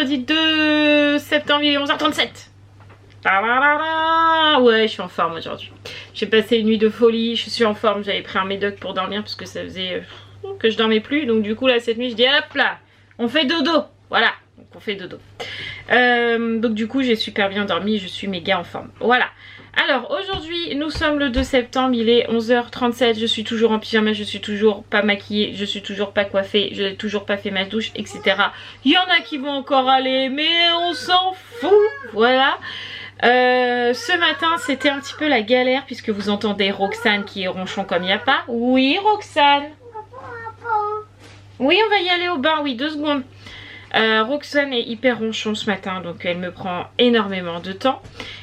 mercredi 2 septembre, il est 11h37. Ouais, je suis en forme aujourd'hui. J'ai passé une nuit de folie, je suis en forme. J'avais pris un médoc pour dormir parce que ça faisait que je dormais plus. Donc du coup là cette nuit je dis hop là, on fait dodo. Voilà, donc on fait dodo. Donc du coup j'ai super bien dormi, je suis méga en forme. Voilà. Alors aujourd'hui nous sommes le 2 septembre, il est 11h37, je suis toujours en pyjama, je suis toujours pas maquillée, je suis toujours pas coiffée, je n'ai toujours pas fait ma douche, etc. Il y en a qui vont encore aller, mais on s'en fout. Voilà. Ce matin c'était un petit peu la galère puisque vous entendez Roxane qui est ronchon comme il n'y a pas. Oui Roxane. Oui on va y aller au bain, oui 2 secondes. Roxane est hyper ronchon ce matin donc elle me prend énormément de temps.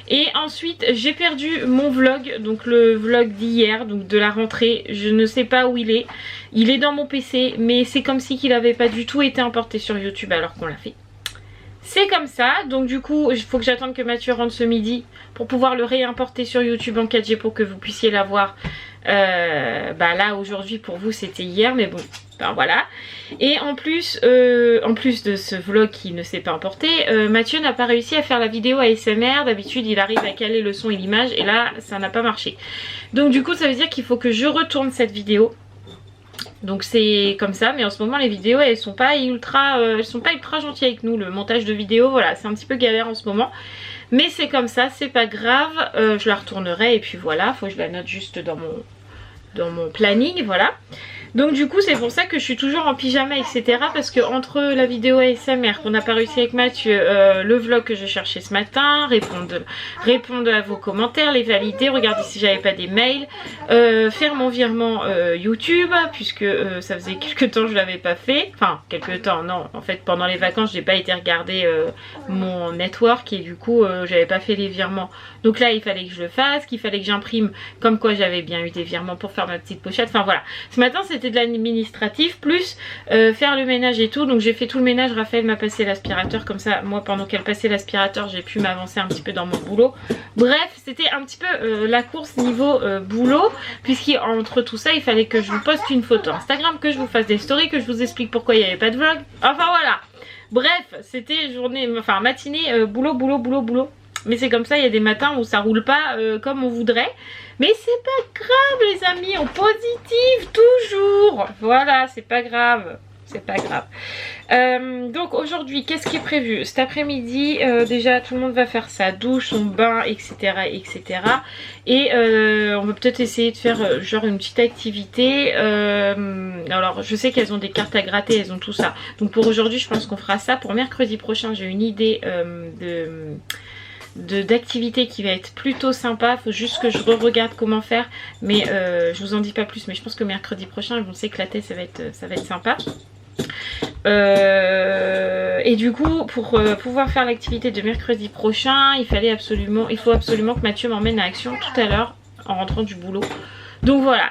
Et ensuite j'ai perdu mon vlog, donc le vlog d'hier, donc de la rentrée. Je ne sais pas où il est. Il est dans mon PC mais c'est comme si qu'il n'avait pas du tout été importé sur YouTube alors qu'on l'a fait. C'est comme ça, donc du coup il faut que j'attende que Mathieu rentre ce midi pour pouvoir le réimporter sur YouTube en 4G pour que vous puissiez l'avoir. Là aujourd'hui pour vous c'était hier mais bon ben voilà. Et en plus de ce vlog qui ne s'est pas importé, Mathieu n'a pas réussi à faire la vidéo ASMR. D'habitude il arrive à caler le son et l'image et là ça n'a pas marché. Donc du coup ça veut dire qu'il faut que je retourne cette vidéo. Donc c'est comme ça, mais en ce moment les vidéos elles sont pas ultra gentilles avec nous. Le montage de vidéos voilà c'est un petit peu galère en ce moment. Mais c'est comme ça, c'est pas grave, je la retournerai et puis voilà, faut que je la note juste dans mon planning, voilà. Donc du coup c'est pour ça que je suis toujours en pyjama etc. Parce que entre la vidéo ASMR qu'on n'a pas réussi avec Mathieu, le vlog que j'ai cherché ce matin, répondre à vos commentaires, les valider, regarder si j'avais pas des mails, faire mon virement YouTube puisque ça faisait quelques temps que je l'avais pas fait. Enfin quelques temps non, en fait pendant les vacances j'ai pas été regarder mon network et du coup j'avais pas fait les virements. Donc là il fallait que je le fasse, qu'il fallait que j'imprime comme quoi j'avais bien eu des virements pour faire ma petite pochette. Enfin voilà, ce matin c'était de l'administratif plus faire le ménage et tout. Donc j'ai fait tout le ménage, Raphaël m'a passé l'aspirateur comme ça. Moi pendant qu'elle passait l'aspirateur j'ai pu m'avancer un petit peu dans mon boulot. Bref c'était un petit peu la course niveau boulot. Puisqu'entre tout ça il fallait que je vous poste une photo Instagram, que je vous fasse des stories, que je vous explique pourquoi il n'y avait pas de vlog. Enfin voilà. Bref c'était matinée boulot. Mais c'est comme ça, il y a des matins où ça roule pas comme on voudrait. Mais c'est pas grave les amis, on positive toujours. Voilà, c'est pas grave. C'est pas grave. Donc aujourd'hui, qu'est-ce qui est prévu? Cet après-midi, déjà tout le monde va faire sa douche, son bain, etc. etc. Et on va peut-être essayer de faire genre une petite activité. Alors je sais qu'elles ont des cartes à gratter, elles ont tout ça. Donc pour aujourd'hui, je pense qu'on fera ça. Pour mercredi prochain, j'ai une idée d'activité qui va être plutôt sympa. Faut juste que je regarde comment faire, mais je vous en dis pas plus. Mais je pense que mercredi prochain ils vont s'éclater, ça va être sympa. Et du coup pour pouvoir faire l'activité de mercredi prochain il faut absolument que Mathieu m'emmène à Action tout à l'heure en rentrant du boulot. Donc voilà,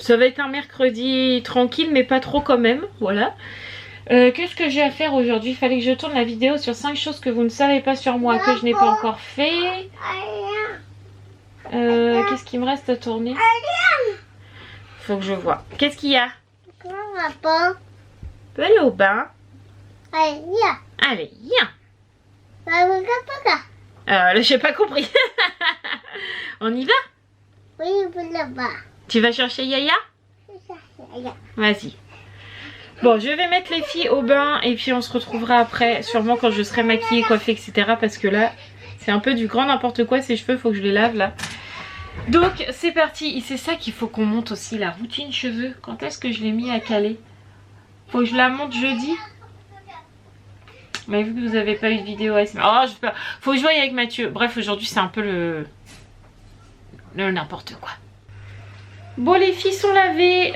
ça va être un mercredi tranquille mais pas trop quand même, voilà. Qu'est-ce que j'ai à faire aujourd'hui? Il fallait que je tourne la vidéo sur 5 choses que vous ne savez pas sur moi, que je n'ai pas encore fait. Qu'est-ce qu'il me reste à tourner? Faut que je vois. Qu'est-ce qu'il y a? On peut aller au bain. Allez, viens. Là, j'ai pas compris. On y va? Oui, là-bas. Tu vas chercher Yaya? Vas-y. Bon, je vais mettre les filles au bain et puis on se retrouvera après, sûrement quand je serai maquillée, coiffée, etc. Parce que là, c'est un peu du grand n'importe quoi, ces cheveux, faut que je les lave là. Donc, c'est parti. C'est ça qu'il faut qu'on monte aussi, la routine cheveux. Quand est-ce que je l'ai mis à caler? Faut que je la monte jeudi. Mais vu que vous n'avez pas eu de vidéo ASMR. Oh, faut que je voie avec Mathieu. Bref, aujourd'hui, c'est un peu le n'importe quoi. Bon, les filles sont lavées,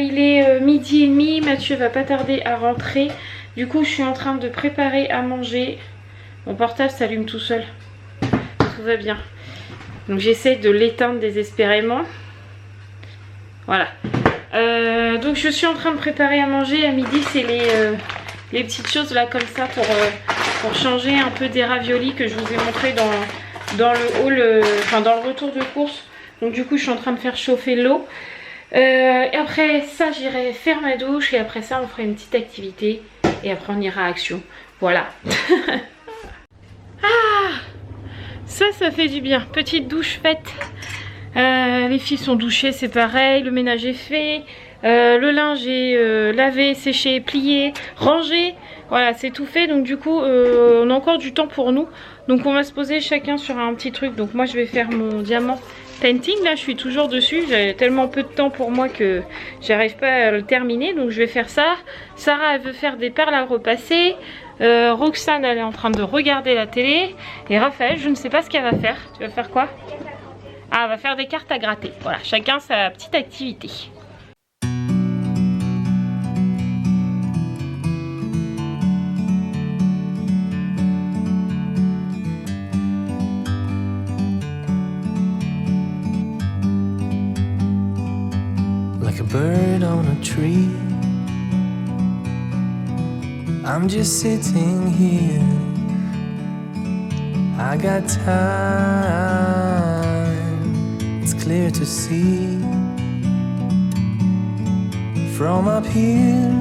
il est midi et demi, Mathieu va pas tarder à rentrer. Du coup je suis en train de préparer à manger. Mon portable s'allume tout seul, tout va bien. Donc j'essaie de l'éteindre désespérément. Voilà. Donc je suis en train de préparer à manger. À midi c'est les petites choses là comme ça pour changer un peu des raviolis que je vous ai montré dans le haul, dans le retour de course. Donc du coup je suis en train de faire chauffer l'eau. Et après ça j'irai faire ma douche et après ça on fera une petite activité et après on ira à Action. Voilà. Ah, ça fait du bien. Petite douche faite. Les filles sont douchées, c'est pareil. Le ménage est fait. Le linge est lavé, séché, plié, rangé. Voilà, c'est tout fait. Donc du coup, on a encore du temps pour nous. Donc on va se poser chacun sur un petit truc. Donc moi, je vais faire mon diamant painting. Là, je suis toujours dessus. J'ai tellement peu de temps pour moi que j'arrive pas à le terminer. Donc je vais faire ça. Sarah, elle veut faire des perles à repasser. Roxane, elle est en train de regarder la télé. Et Raphaël, je ne sais pas ce qu'elle va faire. Tu vas faire quoi? Ah, elle va faire des cartes à gratter. Voilà, chacun sa petite activité. Like a bird on a tree, I'm just sitting here. I got time, it's clear to see. From up here,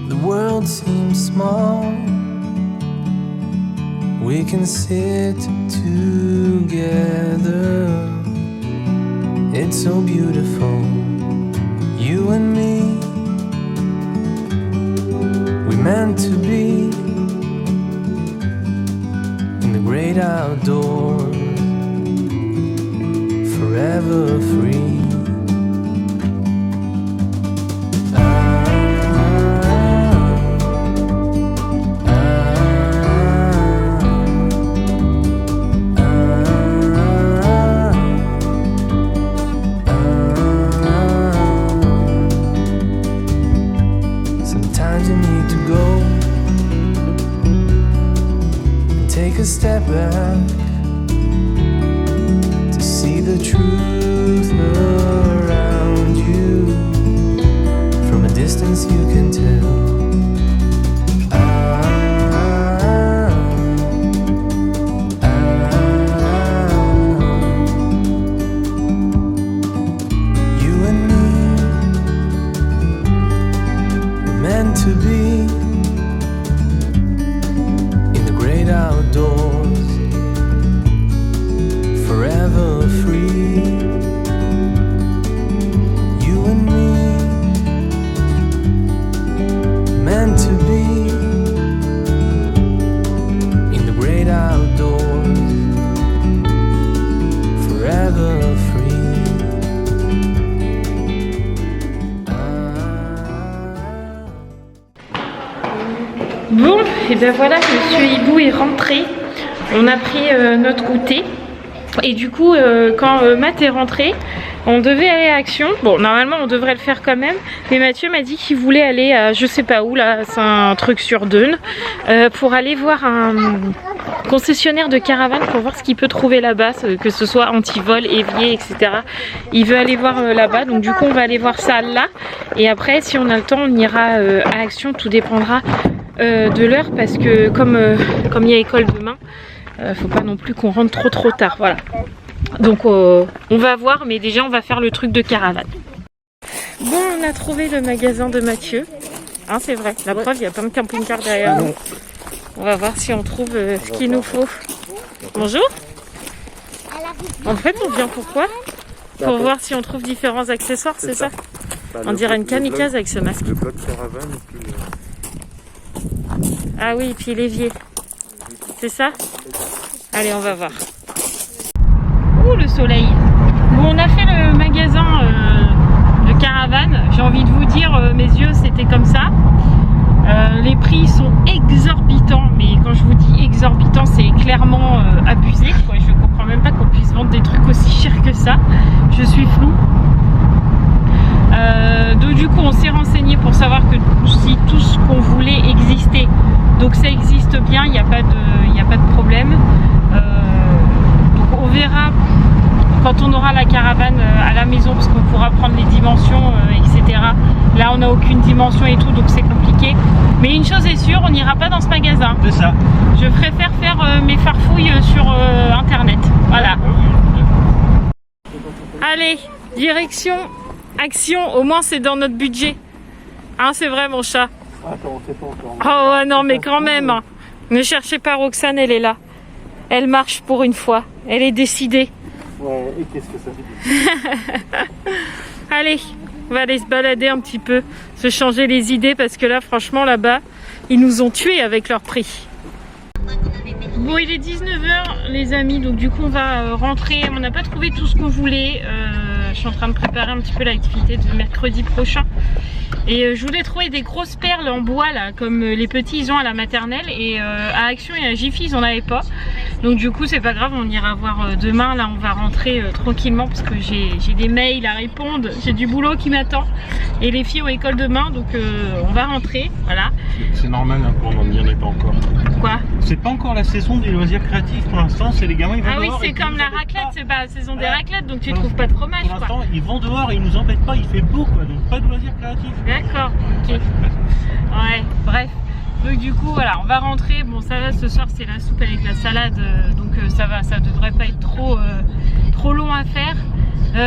the world seems small. We can sit together. It's so beautiful, you and me. We meant to be in the great outdoors, forever free. A step back to see the truth around you. From a distance you can tell. You and me were meant to be in the great outdoors, forever free. You and me, meant to be in the great outdoors, forever free. Bon, et ben voilà, Monsieur Hibou est rentré. On a pris notre goûter. Et du coup, quand Matt est rentré, on devait aller à Action. Bon, normalement, on devrait le faire quand même. Mais Mathieu m'a dit qu'il voulait aller à je sais pas où, là, c'est un truc sur Deûnes, pour aller voir un concessionnaire de caravane pour voir ce qu'il peut trouver là-bas, que ce soit anti-vol, évier, etc. Il veut aller voir là-bas. Donc, du coup, on va aller voir ça là. Et après, si on a le temps, on ira à Action. Tout dépendra de l'heure parce que comme il y a école demain, faut pas non plus qu'on rentre trop tard, voilà. Donc on va voir, mais déjà on va faire le truc de caravane. Bon, on a trouvé le magasin de Mathieu, hein, c'est vrai, la preuve, il y a plein de camping-cars derrière nous. On va voir si on trouve ce qu'il nous faut. Bonjour. En fait, on vient pourquoi? Pour voir si on trouve différents accessoires, c'est ça? On dirait une kamikaze avec ce masque. Le bloc caravane et puis Ah oui, et puis l'évier. C'est ça? Allez, on va voir. Ouh, le soleil. Bon, on a fait le magasin de caravane. J'ai envie de vous dire, mes yeux, c'était comme ça. Les prix sont exorbitants, mais quand je vous dis exorbitant, c'est clairement abusé, quoi. Je comprends même pas qu'on puisse vendre des trucs aussi chers que ça. Je suis floue. Donc du coup on s'est renseigné pour savoir que si tout ce qu'on voulait existait, donc ça existe bien, il n'y a pas de problème. Donc on verra quand on aura la caravane à la maison, parce qu'on pourra prendre les dimensions, etc. Là on n'a aucune dimension et tout, donc c'est compliqué. Mais une chose est sûre, on n'ira pas dans ce magasin. c'est ça. Je préfère faire mes farfouilles sur internet. Voilà. Allez, direction Action, au moins c'est dans notre budget. Hein, c'est vrai mon chat. Attends, on sait pas encore. Oh ouais, non, mais quand même, hein. Ne cherchez pas Roxane, elle est là. Elle marche pour une fois. Elle est décidée. Ouais, et qu'est-ce que ça veut dire? Allez, on va aller se balader un petit peu, se changer les idées parce que là, franchement, là-bas, ils nous ont tués avec leur prix. Bon, il est 19h les amis, donc du coup on va rentrer. On n'a pas trouvé tout ce qu'on voulait. Je suis en train de préparer un petit peu l'activité de mercredi prochain. Et je voulais trouver des grosses perles en bois là, comme les petits ils ont à la maternelle. Et à Action et à Jiffy ils en avaient pas. Donc du coup c'est pas grave, on ira voir demain. Là on va rentrer tranquillement parce que j'ai des mails à répondre. J'ai du boulot qui m'attend. Et les filles ont école demain, donc on va rentrer. Voilà. C'est normal hein, qu'on n'en y en ait pas encore. Quoi? C'est pas encore la saison des loisirs créatifs pour l'instant, c'est les gamins ils vont Ah oui, dehors. c'est comme la raclette, c'est pas la saison des raclettes, donc tu trouves pas de fromage Pour quoi. l'instant, ils vont dehors et ils nous embêtent pas, il fait beau quoi, donc pas de loisirs créatifs. D'accord, ok. Ouais, bref. Donc du coup voilà, on va rentrer. Bon ça va, ce soir c'est la soupe avec la salade, donc ça va, ça devrait pas être trop long à faire.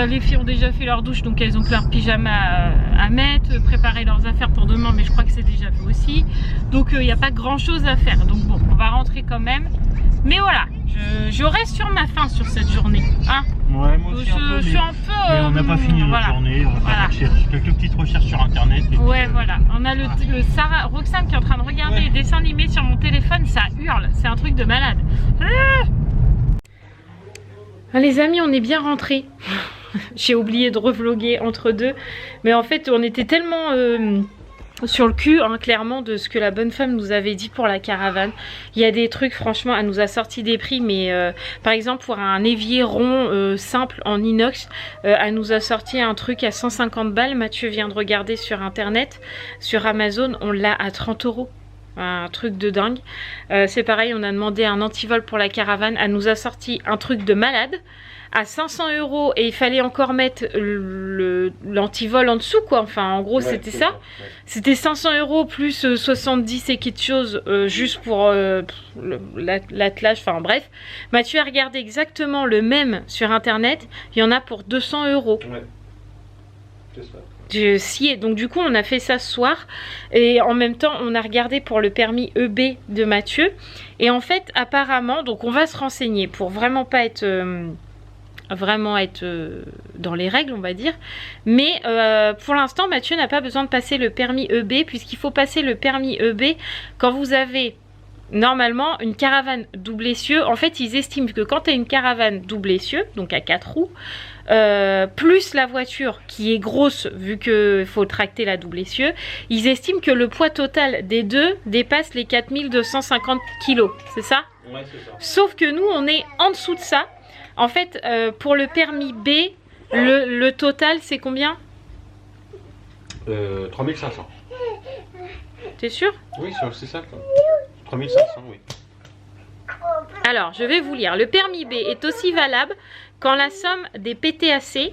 Les filles ont déjà fait leur douche, donc elles ont que leur pyjama à mettre, préparer leurs affaires pour demain, mais je crois que c'est déjà fait aussi. Donc il n'y a pas grand chose à faire. Donc bon, on va rentrer quand même. Mais voilà, je reste sur ma faim sur cette journée. Hein, ouais, moi aussi je suis un peu... mais on n'a pas fini notre voilà. journée, on va faire des recherches, quelques petites recherches sur internet. Et Ouais, puis, voilà. On a le Sarah, Roxane qui est en train de regarder les dessins animés sur mon téléphone, ça hurle. C'est un truc de malade. Ah, les amis, on est bien rentrés. J'ai oublié de revloguer entre deux. Mais en fait, on était tellement sur le cul, hein, clairement, de ce que la bonne femme nous avait dit pour la caravane. Il y a des trucs, franchement, elle nous a sorti des prix. Mais par exemple, pour un évier rond simple en inox, elle nous a sorti un truc à 150 balles. Mathieu vient de regarder sur internet. Sur Amazon, on l'a à 30 €. Un truc de dingue. C'est pareil, on a demandé un antivol pour la caravane. Elle nous a sorti un truc de malade à 500 € et il fallait encore mettre l'antivol en dessous quoi. Enfin en gros c'était ça. Ouais. C'était 500 € plus 70 et quelque chose juste pour l'attelage. Enfin bref. Mathieu a regardé exactement le même sur internet. Il y en a pour 200 €. Ouais. C'est ça. Donc du coup on a fait ça ce soir et en même temps on a regardé pour le permis EB de Mathieu et en fait apparemment, donc on va se renseigner pour vraiment pas être dans les règles on va dire, mais pour l'instant Mathieu n'a pas besoin de passer le permis EB puisqu'il faut passer le permis EB quand vous avez normalement une caravane double essieu. En fait ils estiment que quand tu as une caravane double essieu, donc à 4 roues, plus la voiture qui est grosse vu qu'il faut tracter la double essieu, ils estiment que le poids total des deux dépasse les 4250 kg, c'est ça? Ouais, c'est ça. Sauf que nous on est en dessous de ça. En fait pour le permis B, le total c'est combien? 3500. T'es sûr? Oui, c'est ça. 3500, oui. Alors, je vais vous lire. Le permis B est aussi valable quand la somme des PTAC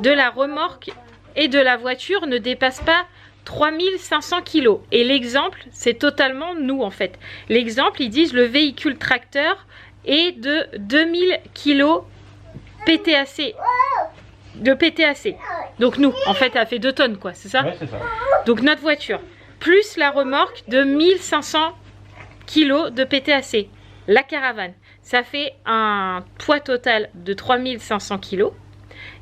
de la remorque et de la voiture ne dépasse pas 3500 kg. Et l'exemple, c'est totalement nous en fait. L'exemple, ils disent le véhicule tracteur est de 2000 kg PTAC. De PTAC. Donc nous, en fait, elle fait 2 tonnes quoi, c'est ça? Ouais, c'est ça. Donc notre voiture, plus la remorque de 1500 kg de PTAC. La caravane, ça fait un poids total de 3500 kg.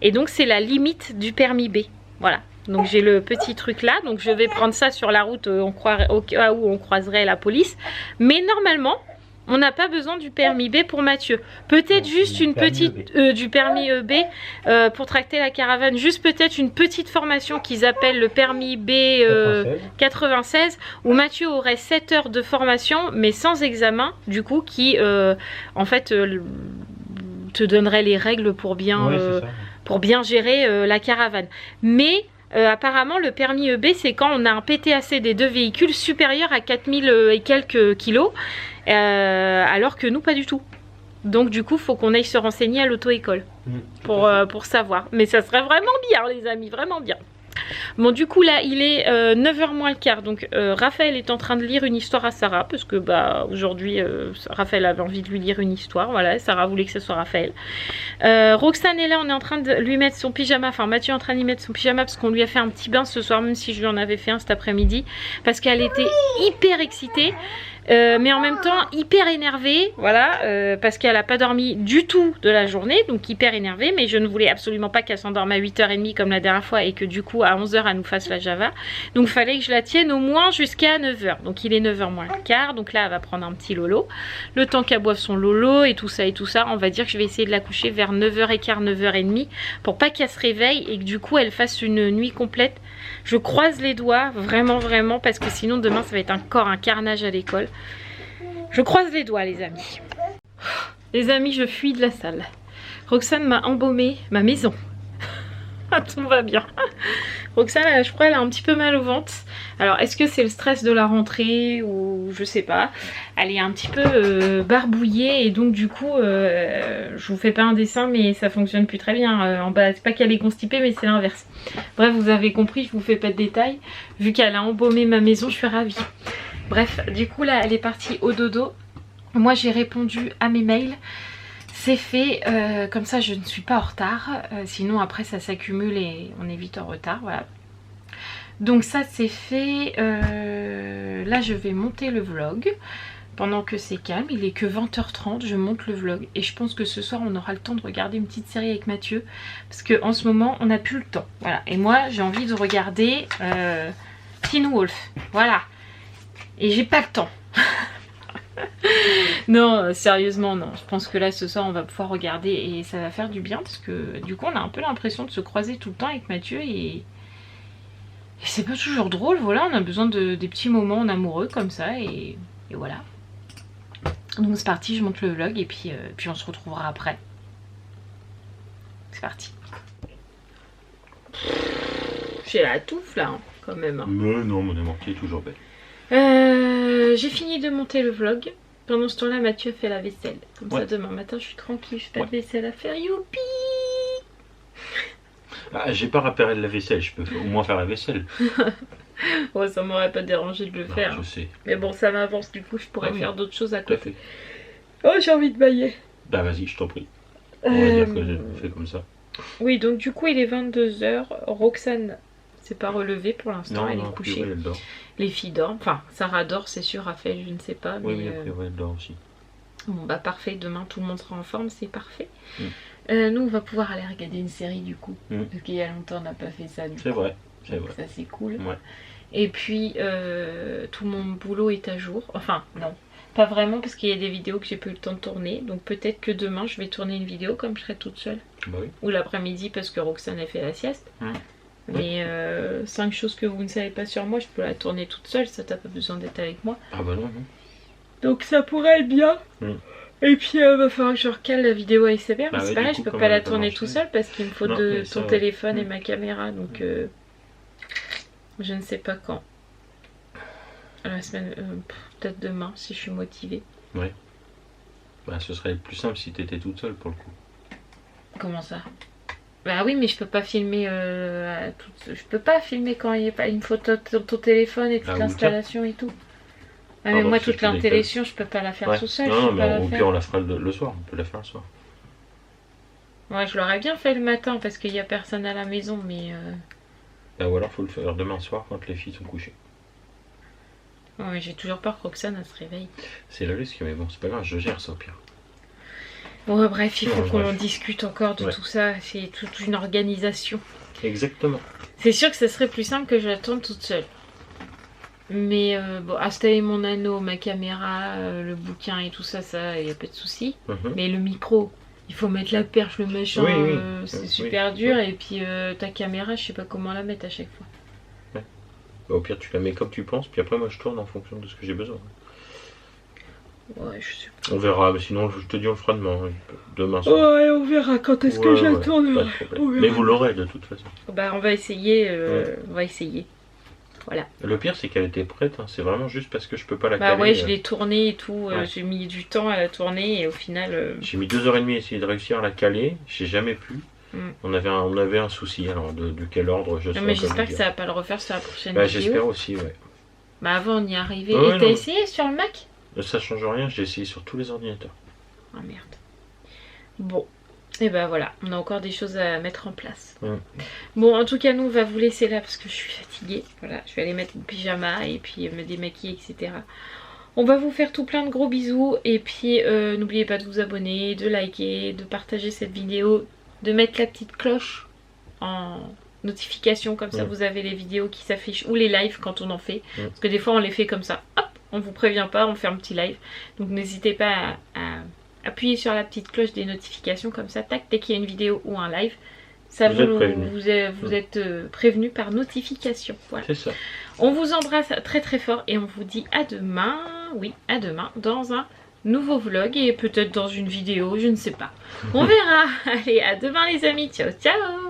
Et donc, c'est la limite du permis B. Voilà. Donc, j'ai le petit truc là. Donc, je vais prendre ça sur la route au cas où on croiserait la police. Mais normalement, on n'a pas besoin du permis B pour Mathieu. Peut-être juste une petite... du permis B pour tracter la caravane. Juste peut-être une petite formation qu'ils appellent le permis B 96. Où Mathieu aurait 7 heures de formation, mais sans examen. Du coup, qui en fait te donnerait les règles pour bien gérer la caravane. Mais... apparemment le permis EB c'est quand on a un PTAC des deux véhicules supérieur à 4000 et quelques kilos alors que nous pas du tout. Donc du coup faut qu'on aille se renseigner à l'auto-école pour savoir. Mais ça serait vraiment bien les amis, vraiment bien. Bon du coup là il est 9h moins le quart, donc Raphaël est en train de lire une histoire à Sarah, parce que bah aujourd'hui Raphaël avait envie de lui lire une histoire, voilà, Sarah voulait que ce soit Raphaël. Roxane est là, on est en train de lui mettre son pyjama, enfin Mathieu est en train de lui mettre son pyjama parce qu'on lui a fait un petit bain ce soir, même si je lui en avais fait un cet après-midi, parce qu'elle était hyper excitée. Mais en même temps hyper énervée, voilà, parce qu'elle n'a pas dormi du tout de la journée, donc hyper énervée, mais je ne voulais absolument pas qu'elle s'endorme à 8h30 comme la dernière fois et que du coup à 11h elle nous fasse la Java, donc il fallait que je la tienne au moins jusqu'à 9h, donc il est 9h moins le quart, donc là elle va prendre un petit lolo, le temps qu'elle boive son lolo et tout ça, on va dire que je vais essayer de la coucher vers 9h15, 9h30 pour pas qu'elle se réveille et que du coup elle fasse une nuit complète. Je croise les doigts, vraiment, vraiment, parce que sinon demain ça va être encore un carnage à l'école. Je croise les doigts les amis. Les amis, je fuis de la salle. Roxane m'a embaumé ma maison. Tout va bien. Roxane, je crois elle a un petit peu mal au ventre. Alors est-ce que c'est le stress de la rentrée ou je sais pas. Elle est un petit peu barbouillée et donc du coup je vous fais pas un dessin mais ça fonctionne plus très bien. En bas c'est pas qu'elle est constipée mais c'est l'inverse. Bref vous avez compris, je vous fais pas de détails. Vu qu'elle a embaumé ma maison je suis ravie. Bref du coup là elle est partie au dodo. Moi j'ai répondu à mes mails. C'est fait, comme ça je ne suis pas en retard, sinon après ça s'accumule et on est vite en retard, voilà. Donc ça c'est fait, là je vais monter le vlog, pendant que c'est calme, il est que 20h30, je monte le vlog. Et je pense que ce soir on aura le temps de regarder une petite série avec Mathieu, parce qu'en ce moment on n'a plus le temps, voilà. Et moi j'ai envie de regarder Teen Wolf, voilà, et j'ai pas le temps. Non, sérieusement non, je pense que là ce soir on va pouvoir regarder et ça va faire du bien parce que du coup on a un peu l'impression de se croiser tout le temps avec Mathieu et c'est pas toujours drôle, voilà, on a besoin des petits moments en amoureux comme ça et voilà. Donc c'est parti, je monte le vlog et puis on se retrouvera après. C'est parti. J'ai la touffe là hein, quand même. Mais non, mon amour qui est toujours belle. J'ai fini de monter le vlog. Pendant ce temps-là, Mathieu fait la vaisselle. Comme ça, demain matin, je suis tranquille. Je n'ai pas de vaisselle à faire. Youpi! Ah, j'ai pas réparé la vaisselle. Je peux au moins faire la vaisselle. Ouais, ça m'aurait pas dérangé de le faire. Je sais. Mais bon, ça m'avance. Du coup, je pourrais faire d'autres choses à Tout à côté. fait. Oh, j'ai envie de bailler. Bah, vas-y, je t'en prie. On va dire que je fais comme ça. Oui, donc du coup, il est 22h. Roxane s'est pas relevée pour l'instant. Elle est couchée. Elle dort. Les filles dorment. Enfin, Sarah dort, c'est sûr. Raphaël, je ne sais pas. Oui, mais après, elle dort aussi. Bon, bah parfait. Demain, tout le monde sera en forme. C'est parfait. Nous, on va pouvoir aller regarder une série du coup. Parce qu'il y a longtemps, on n'a pas fait ça. C'est vrai. C'est vrai. Ça, c'est cool. Ouais. Et puis, tout mon boulot est à jour. Enfin, non. Pas vraiment parce qu'il y a des vidéos que j'ai pas eu le temps de tourner. Donc peut-être que demain, je vais tourner une vidéo comme je serai toute seule. Bah oui. Ou l'après-midi parce que Roxane a fait la sieste. Mais 5 choses que vous ne savez pas sur moi, je peux la tourner toute seule, ça t'as pas besoin d'être avec moi. Ah bah non. Donc ça pourrait être bien. Et puis va falloir que je recale la vidéo ASMR, mais c'est pareil, je peux pas la tourner tout seul parce qu'il me faut ton téléphone et ma caméra, donc je ne sais pas quand. La semaine, peut-être demain si je suis motivée. Ouais. Bah ce serait plus simple si t'étais toute seule pour le coup. Comment ça? Bah oui, mais je peux pas filmer je peux pas filmer quand il me faut ton téléphone et toute l'installation et tout. Ah mais moi toute l'installation je peux pas la faire tout seul. Non mais au pire on la fera le soir, on peut la faire le soir. Ouais, je l'aurais bien fait le matin parce qu'il y a personne à la maison mais Ou alors faut le faire demain soir quand les filles sont couchées. Ouais, j'ai toujours peur que Roxane elle se réveille. C'est le risque mais bon c'est pas grave, je gère ça au pire. Bon bref, il faut qu'on discute encore de tout ça, c'est toute une organisation. Exactement. C'est sûr que ce serait plus simple que je l'attende toute seule. Mais bon, installer mon anneau, ma caméra, le bouquin et tout ça, il n'y a pas de souci. Mais le micro, il faut mettre la perche, le machin, c'est super dur. Et puis ta caméra, je sais pas comment la mettre à chaque fois. Ouais. Bah, au pire tu la mets comme tu penses, puis après moi je tourne en fonction de ce que j'ai besoin. Ouais, je sais pas. On verra, mais sinon je te dis on le fera demain soir. Ouais, on verra quand est-ce que je la tournerai. Mais vous l'aurez de toute façon. Bah on va essayer, on va essayer. Voilà. Le pire c'est qu'elle était prête, hein. C'est vraiment juste parce que je peux pas la caler. Bah ouais, je l'ai tournée et tout, j'ai mis du temps à la tourner et au final... J'ai mis 2h30 à essayer de réussir à la caler, j'ai jamais pu. On avait un souci, alors de quel ordre je sais Non, mais j'espère que ça va pas le refaire sur la prochaine Bah vidéo. j'espère aussi, ouais. Bah avant on y est arrivé. Ouais, Et t'as non. essayé sur le Mac? Ça change rien, j'ai essayé sur tous les ordinateurs. Ah merde. Bon. Et ben voilà, on a encore des choses à mettre en place. Bon, en tout cas, nous, on va vous laisser là parce que je suis fatiguée. Voilà, je vais aller mettre mon pyjama et puis me démaquiller, etc. On va vous faire tout plein de gros bisous. Et puis, n'oubliez pas de vous abonner, de liker, de partager cette vidéo, de mettre la petite cloche en notification. Comme ça, vous avez les vidéos qui s'affichent ou les lives quand on en fait. Parce que des fois, on les fait comme ça. Hop, on vous prévient pas, on fait un petit live. Donc, n'hésitez pas à appuyez sur la petite cloche des notifications comme ça, tac, dès qu'il y a une vidéo ou un live, ça vous êtes prévenu par notification. Voilà. C'est ça. On vous embrasse très très fort et on vous dit à demain, oui, à demain, dans un nouveau vlog et peut-être dans une vidéo, je ne sais pas. On verra. Allez, à demain les amis, ciao ciao.